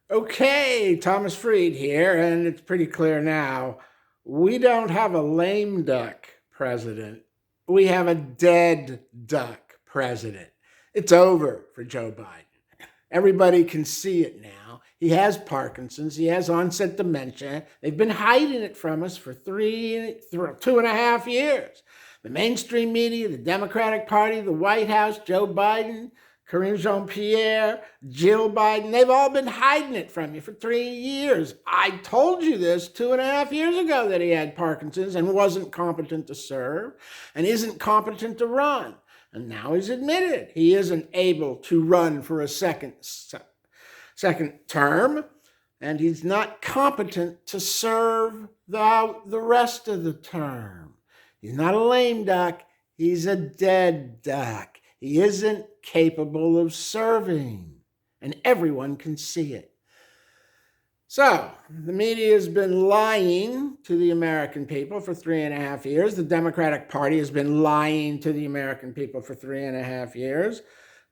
Okay, Thomas Freed here, and it's pretty clear now. We don't have a lame duck president. We have a dead duck president. It's over for Joe Biden. Everybody can see it now. He has Parkinson's. He has onset dementia. They've been hiding it from us for 2.5 years. The mainstream media, the Democratic Party, the White House, Joe Biden, Karine Jean-Pierre, Jill Biden, they've all been hiding it from you for 3 years. I told you this 2.5 years ago that he had Parkinson's and wasn't competent to serve and isn't competent to run. And now he's admitted he isn't able to run for a second term, and he's not competent to serve the rest of the term. He's not a lame duck. He's a dead duck. He isn't capable of serving, and everyone can see it. So, the media has been lying to the American people for 3.5 years. The Democratic Party has been lying to the American people for 3.5 years.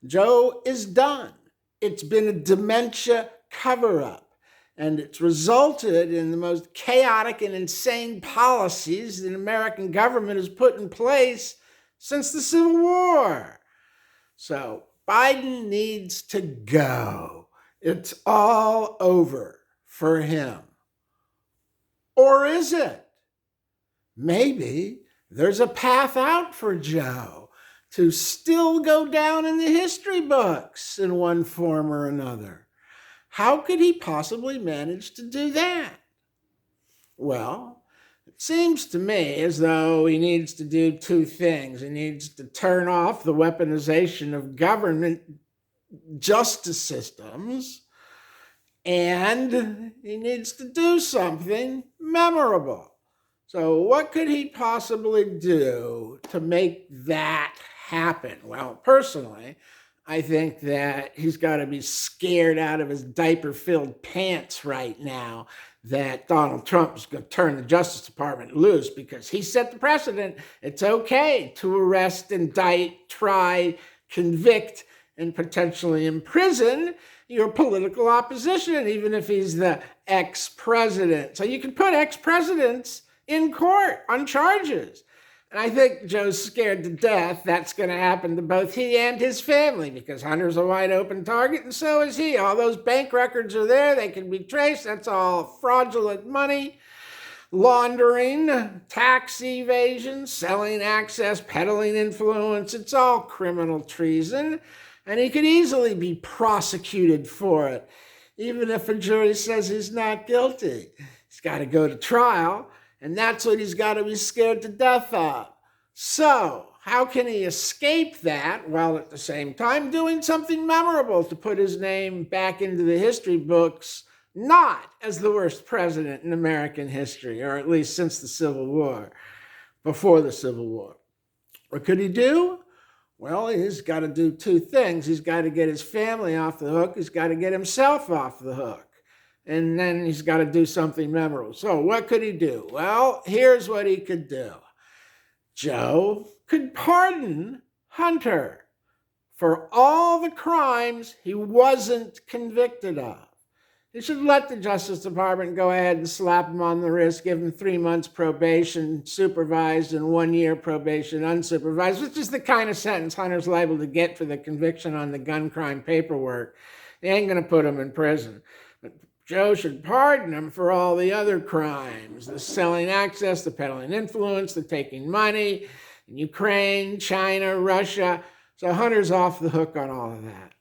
Joe is done. It's been a dementia cover-up, and it's resulted in the most chaotic and insane policies the American government has put in place since the Civil War. So, Biden needs to go. It's all over for him. Or is it? Maybe there's a path out for Joe to still go down in the history books in one form or another. How could he possibly manage to do that? Well, it seems to me as though he needs to do two things. He needs to turn off the weaponization of government justice systems, and he needs to do something memorable. So what could he possibly do to make that happen? Well, personally, I think that he's got to be scared out of his diaper-filled pants right now that Donald Trump is going to turn the Justice Department loose, because he set the precedent. It's okay to arrest, indict, try, convict, and potentially imprison your political opposition, even if he's the ex-president. So you can put ex-presidents in court on charges. And I think Joe's scared to death that's going to happen to both he and his family, because Hunter's a wide open target, and so is he. All those bank records are there. They can be traced. That's all fraudulent money, laundering, tax evasion, selling access, peddling influence. It's all criminal treason, and he could easily be prosecuted for it, even if a jury says he's not guilty. He's got to go to trial, and that's what he's got to be scared to death of. So, how can he escape that while at the same time doing something memorable to put his name back into the history books, not as the worst president in American history, or at least since the Civil War, before the Civil War? What could he do? Well, he's got to do two things. He's got to get his family off the hook. He's got to get himself off the hook. And then he's got to do something memorable. So what could he do? Well, here's what he could do. Joe could pardon Hunter for all the crimes he wasn't convicted of. He should let the Justice Department go ahead and slap him on the wrist, give him 3 months probation supervised and 1 year probation unsupervised, which is the kind of sentence Hunter's liable to get for the conviction on the gun crime paperwork. They ain't going to put him in prison. But Joe should pardon him for all the other crimes, the selling access, the peddling influence, the taking money in Ukraine, China, Russia. So Hunter's off the hook on all of that.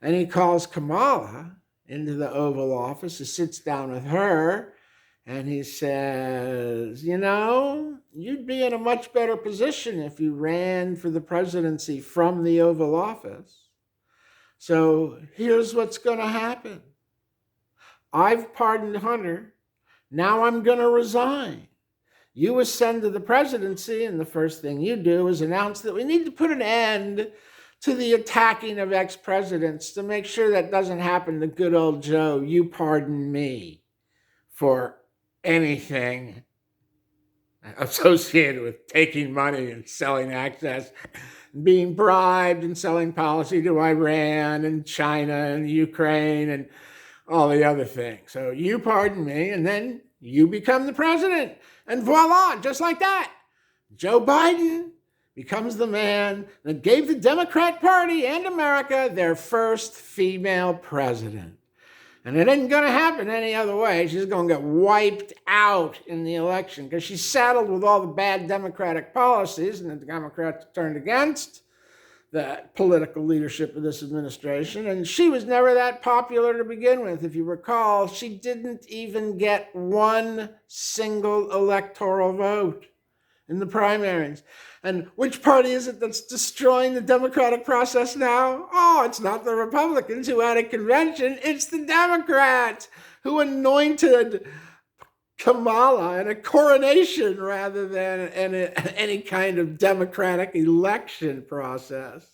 And he calls Kamala into the Oval Office. He sits down with her and he says, you know, you'd be in a much better position if you ran for the presidency from the Oval Office. So here's what's going to happen. I've pardoned Hunter. Now I'm going to resign. You ascend to the presidency, and the first thing you do is announce that we need to put an end to the attacking of ex-presidents to make sure that doesn't happen to good old Joe. You pardon me for anything associated with taking money and selling access, being bribed and selling policy to Iran and China and Ukraine and all the other things. So you pardon me, and then you become the president. And voila, just like that, Joe Biden becomes the man that gave the Democrat Party and America their first female president. And it isn't going to happen any other way. She's going to get wiped out in the election because she's saddled with all the bad Democratic policies, and the Democrats turned against the political leadership of this administration. And she was never that popular to begin with. If you recall, she didn't even get one single electoral vote in the primaries. And which party is it that's destroying the democratic process now? Oh, it's not the Republicans who had a convention. It's the Democrats who anointed Kamala in a coronation rather than any kind of democratic election process.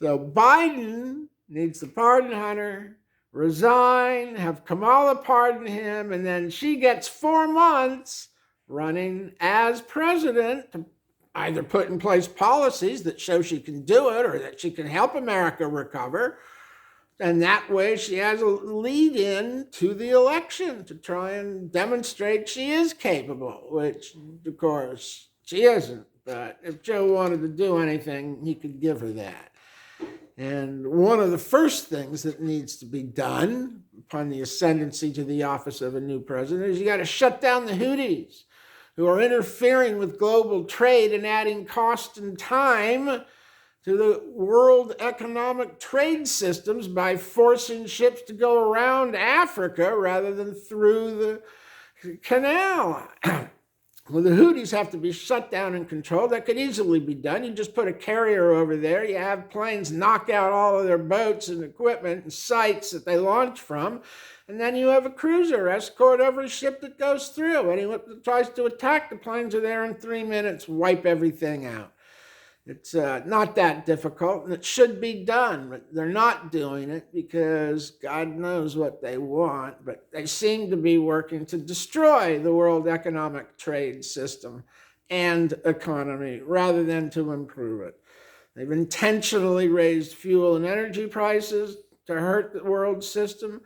So Biden needs to pardon Hunter, resign, have Kamala pardon him, and then she gets 4 months running as president to either put in place policies that show she can do it or that she can help America recover. And that way she has a lead in to the election to try and demonstrate she is capable, which, of course, she isn't. But if Joe wanted to do anything, he could give her that. And one of the first things that needs to be done upon the ascendancy to the office of a new president is you got to shut down the Houthis, who are interfering with global trade and adding cost and time to the world economic trade systems by forcing ships to go around Africa rather than through the canal. Well, the Houthis have to be shut down and controlled. That could easily be done. You just put a carrier over there. You have planes knock out all of their boats and equipment and sites that they launch from. And then you have a cruiser escort every ship that goes through. Anyone that tries to attack, the planes are there in 3 minutes, wipe everything out. It's not that difficult, and it should be done, but they're not doing it because God knows what they want, but they seem to be working to destroy the world economic trade system and economy rather than to improve it. They've intentionally raised fuel and energy prices to hurt the world system,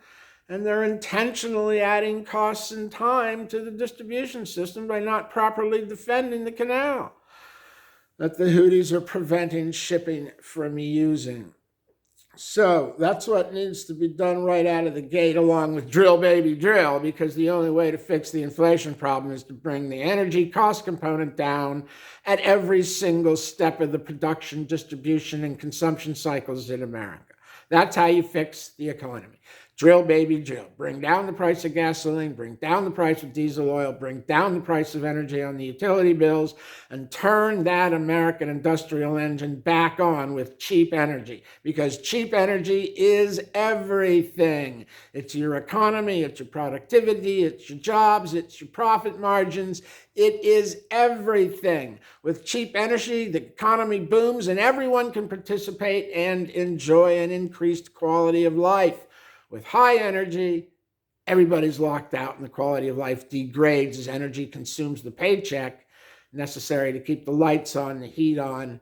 and they're intentionally adding costs and time to the distribution system by not properly defending the canal that the Houthis are preventing shipping from using. So that's what needs to be done right out of the gate, along with drill, baby, drill, because the only way to fix the inflation problem is to bring the energy cost component down at every single step of the production, distribution, and consumption cycles in America. That's how you fix the economy. Drill, baby, drill. Bring down the price of gasoline, bring down the price of diesel oil, bring down the price of energy on the utility bills, and turn that American industrial engine back on with cheap energy, because cheap energy is everything. It's your economy, it's your productivity, it's your jobs, it's your profit margins. It is everything. With cheap energy, the economy booms and everyone can participate and enjoy an increased quality of life. With high energy, everybody's locked out and the quality of life degrades as energy consumes the paycheck necessary to keep the lights on, the heat on,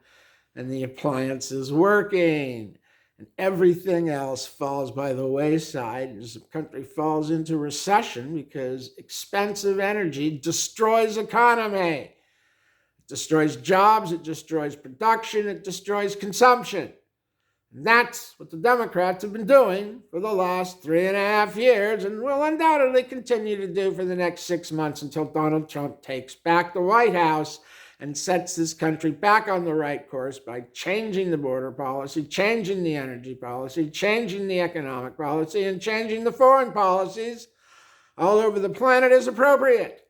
and the appliances working. And everything else falls by the wayside as the country falls into recession because expensive energy destroys economy. It destroys jobs, it destroys production, it destroys consumption. And that's what the Democrats have been doing for the last 3.5 years and will undoubtedly continue to do for the next 6 months until Donald Trump takes back the White House and sets this country back on the right course by changing the border policy, changing the energy policy, changing the economic policy, and changing the foreign policies all over the planet as appropriate.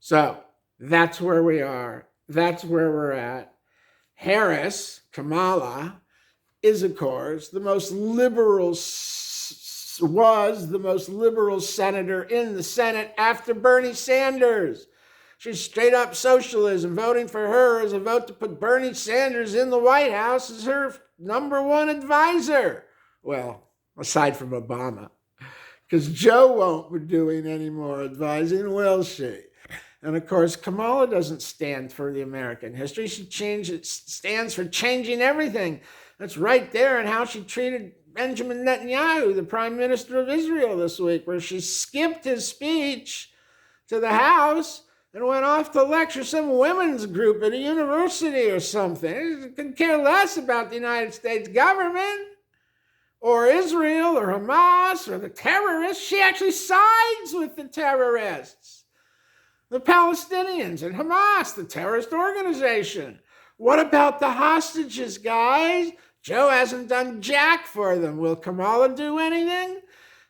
So that's where we are. That's where we're at. Harris, Kamala, is, of course, the most liberal senator in the Senate after Bernie Sanders. She's straight up socialism. Voting for her is a vote to put Bernie Sanders in the White House as her number one advisor. Well, aside from Obama, because Joe won't be doing any more advising, will she? And of course, Kamala doesn't stand for the American history. She stands for changing everything. That's right there in how she treated Benjamin Netanyahu, the prime minister of Israel, this week, where she skipped his speech to the House and went off to lecture some women's group at a university or something. She could care less about the United States government or Israel or Hamas or the terrorists. She actually sides with the terrorists, the Palestinians and Hamas, the terrorist organization. What about the hostages, guys? Joe hasn't done jack for them. Will Kamala do anything?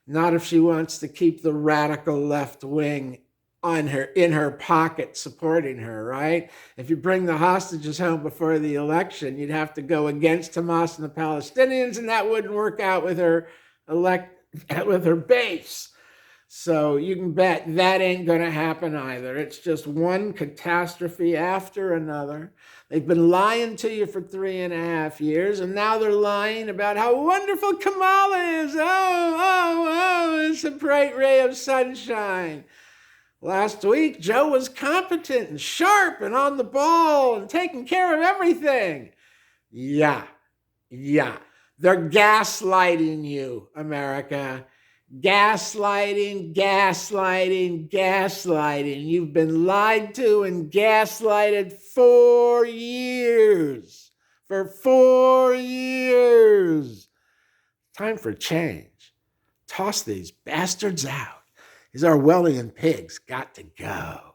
Not if she wants to keep the radical left wing in her pocket supporting her, right? If you bring the hostages home before the election, you'd have to go against Hamas and the Palestinians, and that wouldn't work out with her base. So you can bet that ain't going to happen either. It's just one catastrophe after another. They've been lying to you for 3.5 years, and now they're lying about how wonderful Kamala is. Oh, it's a bright ray of sunshine. Last week, Joe was competent and sharp and on the ball and taking care of everything. Yeah. They're gaslighting you, America. Gaslighting. You've been lied to and gaslighted for years. For 4 years. Time for change. Toss these bastards out. These Orwellian pigs got to go.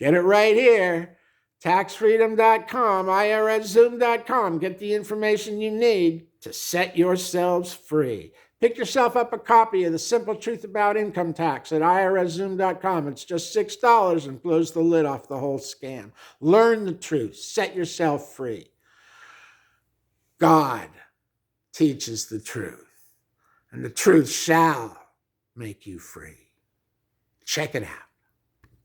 Get it right here. TaxFreedom.com, IRSZoom.com. Get the information you need to set yourselves free. Pick yourself up a copy of The Simple Truth About Income Tax at IRSZoom.com. It's just $6 and blows the lid off the whole scam. Learn the truth. Set yourself free. God teaches the truth, and the truth shall make you free. Check it out.